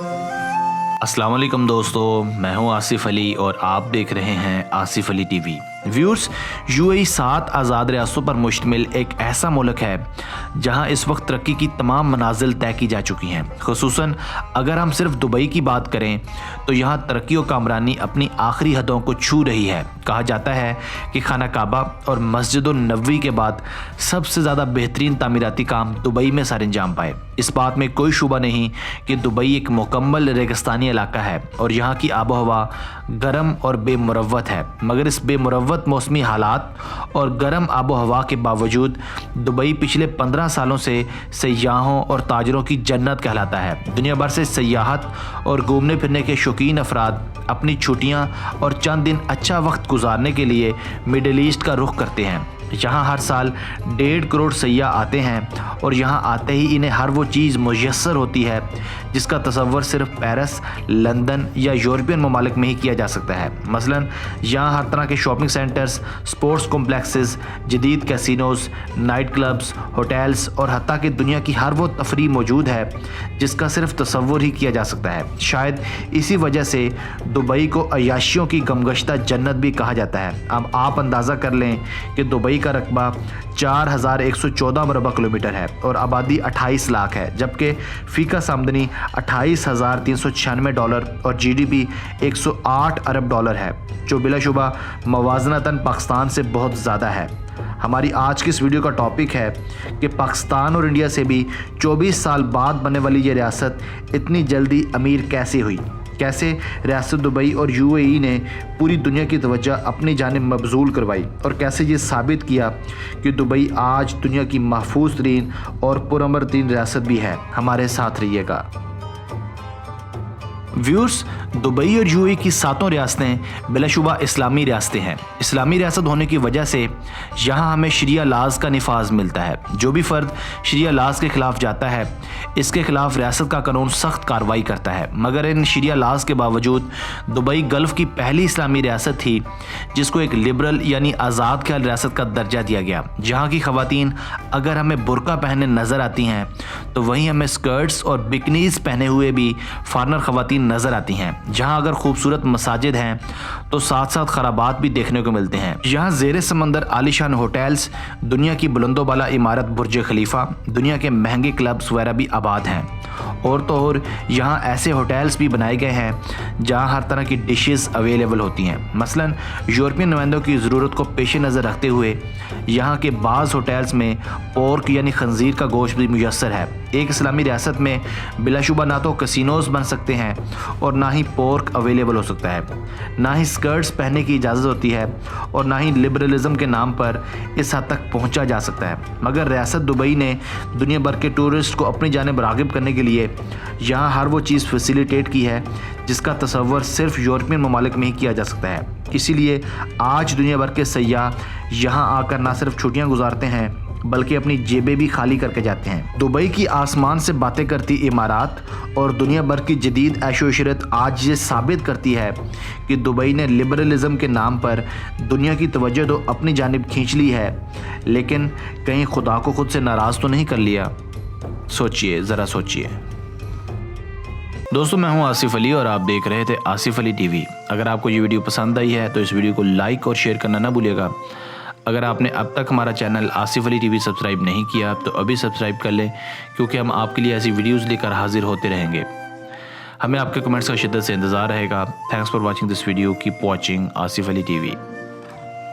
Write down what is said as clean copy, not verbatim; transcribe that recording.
अस्सलाम वालेकुम दोस्तों, मैं हूं आसिफ अली और आप देख रहे हैं Asif Ali TV. Viewers, UAE 7 आज़ाद रियासतों पर मुश्तमिल एक ऐसा मुल्क है जहां इस वक्त तरक्की की तमाम मनाजिल तय की जा चुकी हैं। खुसूसन अगर हम सिर्फ दुबई की बात करें तो यहां तरक्की और कामरानी अपनी आखिरी हदों को छू रही है। कहा जाता है कि खाना काबा और मस्जिद नबवी के बाद सबसे ज़्यादा बेहतरीन तामीराती काम दुबई में सर अंजाम पाए। इस बात में कोई शुबा नहीं कि दुबई एक मुकम्मल रेगिस्तानी इलाका है और यहाँ की आबो हवा गर्म और बेमुरव्वत है। मगर इस बेमुरव्वत मौसमी हालात और गर्म आबो हवा के बावजूद दुबई पिछले 15 सालों से सयाहों और ताजरों की जन्नत कहलाता है। दुनिया भर से सयाहत और घूमने फिरने के शौकीन अफराद अपनी छुट्टियां और चंद दिन अच्छा वक्त गुजारने के लिए मिडल ईस्ट का रुख करते हैं। यहाँ हर साल 1.5 करोड़ सयाह आते हैं और यहाँ आते ही इन्हें हर वो चीज़ मुयस्सर होती है जिसका तसव्वुर सिर्फ पेरिस, लंदन या यूरोपियन ममालिक में ही किया जा सकता है। मसलन यहाँ हर तरह के शॉपिंग सेंटर्स, स्पोर्ट्स कॉम्प्लेक्सेस, जदीद कैसीनोज, नाइट क्लब्स, होटल्स और हत्ता कि दुनिया की हर वो तफरीह मौजूद है जिसका सिर्फ तसव्वुर ही किया जा सकता है। शायद इसी वजह से दुबई को अय्याशियों की गमगश्ता जन्नत भी कहा जाता है। अब आप अंदाज़ा कर लें कि दुबई का रकबा 4114 मरबा किलोमीटर है और आबादी 28 लाख है, जबकि फ़ीका आमदनी $28,396 और जीडीपी 108 अरब डॉलर है, जो बिलाशुबा मवाज़नतन पाकिस्तान से बहुत ज़्यादा है। हमारी आज की इस वीडियो का टॉपिक है कि पाकिस्तान और इंडिया से भी 24 साल बाद बनने वाली ये रियासत इतनी जल्दी अमीर कैसे हुई। कैसे रियासत दुबई और यूएई ने पूरी दुनिया की तवज्जो अपनी जानिब मबजूल करवाई और कैसे ये साबित किया कि दुबई आज दुनिया की महफूज तरीन और पुरअमर तरीन रियासत भी है। हमारे साथ रहिएगा। व्यूअर्स, दुबई और यूएई की 7 रियासतें बिलाशुबा इस्लामी रियासतें हैं। इस्लामी रियासत होने की वजह से यहाँ हमें शरिया लाज का निफाज मिलता है। जो भी फ़र्द शरिया लाज के ख़िलाफ़ जाता है इसके ख़िलाफ़ रियासत का कानून सख्त कार्रवाई करता है। मगर इन शरिया लाज के बावजूद दुबई गल्फ़ की पहली इस्लामी रियासत थी जिसको एक लिबरल यानी आज़ाद ख्याल रियासत का दर्जा दिया गया। जहाँ की ख़वातीन अगर हमें बुरका पहने नज़र आती हैं तो वहीं हमें स्कर्ट्स और बिकनीज़ पहने हुए भी फॉरेनर ख़वातीन नज़र आती हैं। जहां अगर खूबसूरत मसाजिद हैं तो साथ साथ खराबात भी देखने को मिलते हैं। यहाँ ज़ेरे समंदर आलीशान होटल्स, दुनिया की बुलंदोबाला इमारत बुर्ज खलीफा, दुनिया के महंगे क्लब्स वगैरह भी आबाद हैं। और तो और यहाँ ऐसे होटल्स भी बनाए गए हैं जहाँ हर तरह की डिशेस अवेलेबल होती हैं। मसलन यूरोपियन नुमाइंदों की ज़रूरत को पेश नज़र रखते हुए यहाँ के बाज़ होटल्स में पोर्क यानी खंजीर का गोश्त भी मुयस्सर है। एक इस्लामी रियासत में बिलाशुबा ना तो कैसीनोज बन सकते हैं और ना ही पोर्क अवेलेबल हो सकता है, ना ही स्कर्ट्स पहनने की इजाज़त होती है और ना ही लिबरलिज़म के नाम पर इस हद तक पहुंचा जा सकता है। मगर रियासत दुबई ने दुनिया भर के टूरिस्ट को अपनी जानिब राग़िब करने के लिए यहाँ हर वो चीज़ फैसिलिटेट की है जिसका तसव्वुर सिर्फ यूरोपियन ममालिक में ही किया जा सकता है। इसीलिए आज दुनिया भर के सयाह यहाँ आकर ना सिर्फ छुट्टियाँ गुजारते हैं बल्कि अपनी जेबें भी खाली करके जाते हैं। दुबई की आसमान से बातें करती इमारात और दुनिया भर की जदीद ऐशो इशरत आज ये साबित करती है कि दुबई ने लिबरलिज़म के नाम पर दुनिया की तवज्जो तो अपनी जानिब खींच ली है, लेकिन कहीं खुदा को खुद से नाराज़ तो नहीं कर लिया। सोचिए, ज़रा सोचिए। दोस्तों, मैं हूं आसिफ अली और आप देख रहे थे आसिफ अली टीवी। अगर आपको ये वीडियो पसंद आई है तो इस वीडियो को लाइक और शेयर करना ना भूलिएगा। अगर आपने अब तक हमारा channel Asif Ali TV subscribe नहीं किया तो अभी सब्सक्राइब कर लें, क्योंकि हम आपके लिए ऐसी वीडियोस लेकर हाजिर होते रहेंगे। हमें आपके कमेंट्स का शिद्दत से इंतज़ार रहेगा। Thanks for watching this video. Keep watching Asif Ali TV.